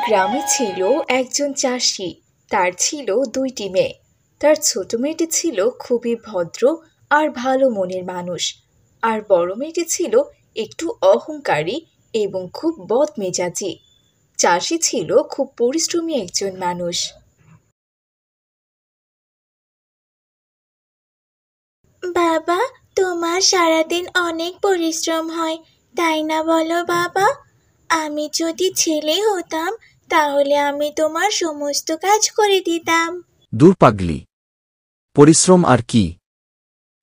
গ্রামে ছিল একজন চাষি। তার ছিল দুইটি মেয়ে। তার ছোট মেয়েটি ছিল খুবই ভদ্র আর ভালো মনের মানুষ, আর বড় মেয়েটি ছিল একটু অহংকারী এবং খুব বদমেজাজি। চাষি ছিল খুব পরিশ্রমী একজন মানুষ। বাবা, তোমার সারাদিন অনেক পরিশ্রম হয়, তাই না বলো বাবা? আমি যদি ছেলে হতাম তাহলে আমি তোমার সমস্ত কাজ করে দিতাম। দূর পাগলি, পরিশ্রম আর কি?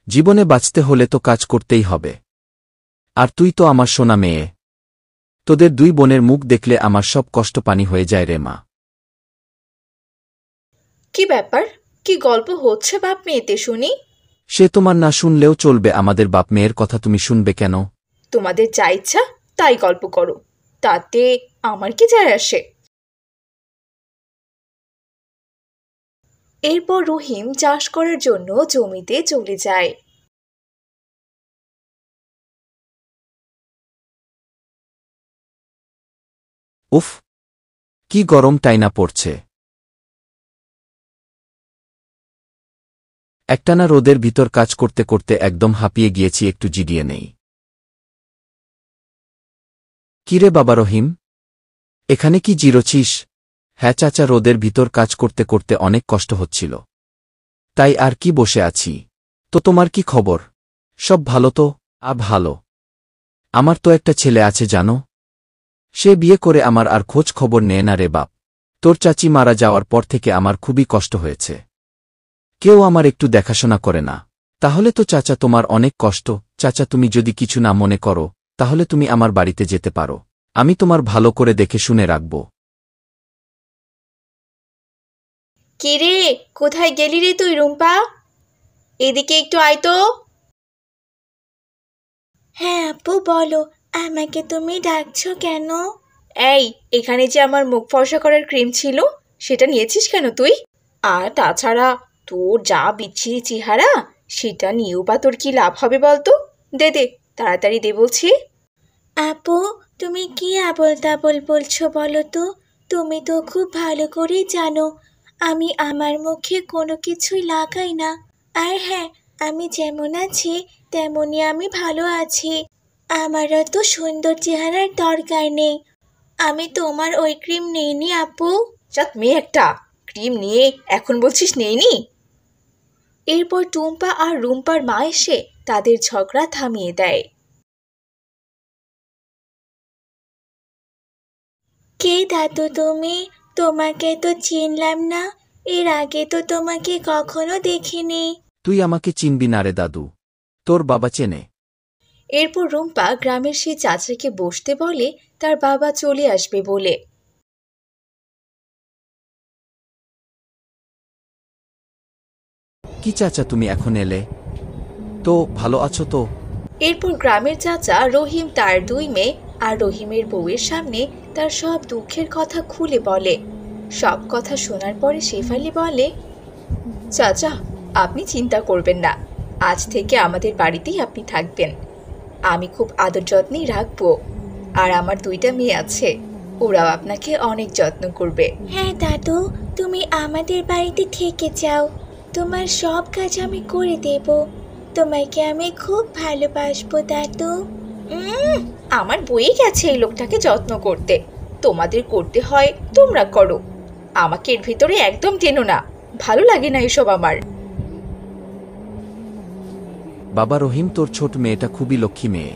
জীবনে বাঁচতে হলে তো কাজ করতেই হবে। আর তুই তো আমার সোনা মেয়ে। তোদের দুই বোনের মুখ দেখলে আমার সব কষ্ট পানি হয়ে যায় রে মা। কি ব্যাপার? কি গল্প হচ্ছে বাপ মেয়েতে শুনি? সে তোমার না শুনলেও চলবে, আমাদের বাপ মেয়ের কথা তুমি শুনবে কেন? তোমাদের যা ইচ্ছা তাই গল্প করো, তাতে আমার কি যায় আসে? এরপর রহিম চাষ করার জন্য জমিতে চলে যায়। উফ, কি গরম টাইনা পড়ছে। একটানা রোদের ভিতর কাজ করতে করতে একদম হাঁপিয়ে গিয়েছি, একটু জিরিয়ে নেই। কিরে বাবা রহিম, এখানে কি জিরোছিস? হ্যাঁ চাচা, রোদের ভিতর কাজ করতে করতে অনেক কষ্ট হচ্ছিল, তাই আর কি বসে আছি। তো তোমার কি খবর? সব ভালো তো? ভালো। আমার তো একটা ছেলে আছে জানো, সে বিয়ে করে আমার আর খোঁজ খবর নেয় না রে বাপ। তোর চাচি মারা যাওয়ার পর থেকে আমার খুবই কষ্ট হয়েছে, কেউ আমার একটু দেখাশোনা করে না। তাহলে তো চাচা তোমার অনেক কষ্ট। চাচা, তুমি যদি কিছু না মনে করো তাহলে তুমি আমার বাড়িতে যেতে পারো, আমি তোমার ভালো করে দেখে শুনে রাখব। কি রে, কোথায় গেলি রে তুই রুম্পা? এদিকে একটু আয় তো। হ্যাঁ আপু, বলো, আমাকে তুমি ডাকছো কেন? এই, এখানে যে আমার মুখ ফর্সা করার ক্রিম ছিল সেটা নিয়েছিস কেন তুই? আর তাছাড়া তোর যা বিচ্ছিরি চেহারা, সেটা নিয়েও বা তোর কি লাভ হবে বলতো? দে দে, তাড়াতাড়ি দে বলছি। আপু, তুমি কি আবোল তাবোল বলছো বলো তো? তুমি তো খুব ভালো করেই জানো আমি আমার মুখে কোনো কিছুই লাগাই না। আর হ্যাঁ, আমি যেমন আছি তেমনই আমি ভালো আছি। আমারও তো সুন্দর চেহারার দরকার নেই। আমি তোমার ওই ক্রিম নিইনি আপু। চাঁদ মেয়ে একটা, ক্রিম নিয়ে এখন বলছিস নেইনি? এরপর টুম্পা আর রুম্পার মা এসে তাদের ঝগড়া থামিয়ে দেয়। কে দাদু তুমি? তোমাকে তো চিনলাম না, এর আগে তো তোমাকে কখনো দেখিনি। তুই আমাকে চিনবি না রে দাদু, তোর বাবা চেনে। এরপর রুম্পা গ্রামের সেই চাচাকে বসতে বলে তার বাবা চলে আসবে বলে। কি চাচা, তুমি এখন এলে? তো ভালো আছো তো? এরপর গ্রামের চাচা রহিম তার দুই মেয়ে আর রহিমের বউয়ের সামনে তার সব দুঃখের কথা খুলে বলে। সব কথা শোনার পরে শেফালি বলে, চাচা, আপনি চিন্তা করবেন না, আজ থেকে আমাদের বাড়িতেই আপনি থাকবেন। আমি খুব আদর যত্নেই রাখবো। আর আমার দুইটা মেয়ে আছে, ওরাও আপনাকে অনেক যত্ন করবে। হ্যাঁ দাদু, তুমি আমাদের বাড়িতে থেকে যাও, তোমার সব কাজ আমি করে দেব। তোমাকে আমি খুব ভালোবাসবো দাদু। আমার বই গেছে এই লোকটাকে যত্ন করতে। তোমাদের করতে হয় তোমরা করো, আমাকে এর ভিতরে একদম টেনো না, ভালো লাগে না এসব আমার। বাবা রহিম, তোর ছোট মেয়েটা খুবই লক্ষ্মী মেয়ে।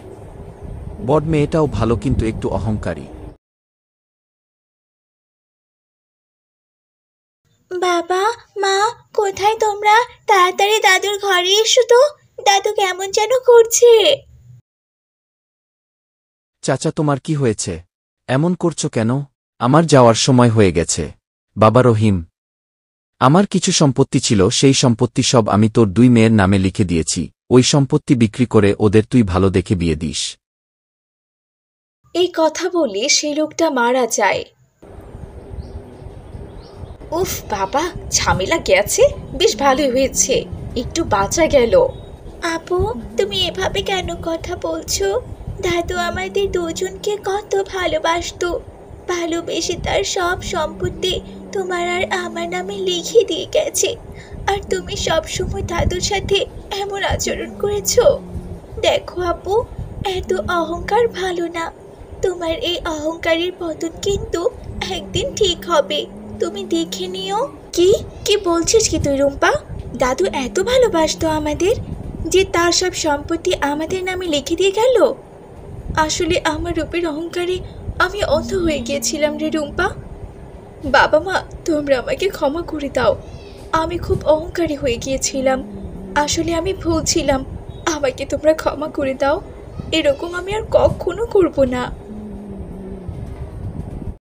বড় মেয়েটাও ভালো, কিন্তু একটু অহংকারী। বাবা, মা, কোথায় তোমরা? তাড়াতাড়ি দাদুর ঘরে এসো তো, দাদু কেমন যেন করছে। চাচা, তোমার কি হয়েছে? এমন করছো কেন? আমার যাওয়ার সময় হয়ে গেছে। বাবা রহিম, আমার কিছু সম্পত্তি ছিল, সেই সম্পত্তি সব আমি তোর দুই মেয়ের নামে লিখে দিয়েছি। ওই সম্পত্তি বিক্রি করে ওদের তুই ভালো দেখে বিয়ে দিস। এই কথা বলে সেই লোকটা মারা যায়। উফ বাবা, ঝামেলা গেছে, বেশ ভালোই হয়েছে, একটু বাঁচা গেল। আপু, তুমি এভাবে কেন কথা বলছো? দাদু আমাদের দুজনকে কত ভালোবাসতো, ভালোবেসে তার সব সম্পত্তি তোমার আর আমার নামে লিখে দিয়ে গেছে, আর তুমি সব সময় দাদুর সাথে এমন আচরণ করেছো। দেখো আপু, এত অহংকার ভালো না। তোমার এই অহংকারের পতন কিন্তু একদিন ঠিক হবে, তুমি দেখে নিও। কি কি বলছিস কি তুই রুম্পা? দাদু এত ভালোবাসতো আমাদের যে তার সব সম্পত্তি আমাদের নামে লিখে দিয়ে গেল? আসলে আমার রূপের অহংকারে আমি অন্ধ হয়ে গিয়েছিলাম রে রুম্পা। বাবা মা, তোমরা আমাকে ক্ষমা করে দাও। আমি খুব অহংকারী হয়ে গিয়েছিলাম। আসলে আমি ভুল ছিলাম। আমাকে তোমরা ক্ষমা করে দাও। এরকম আমি আর কখনো করব না।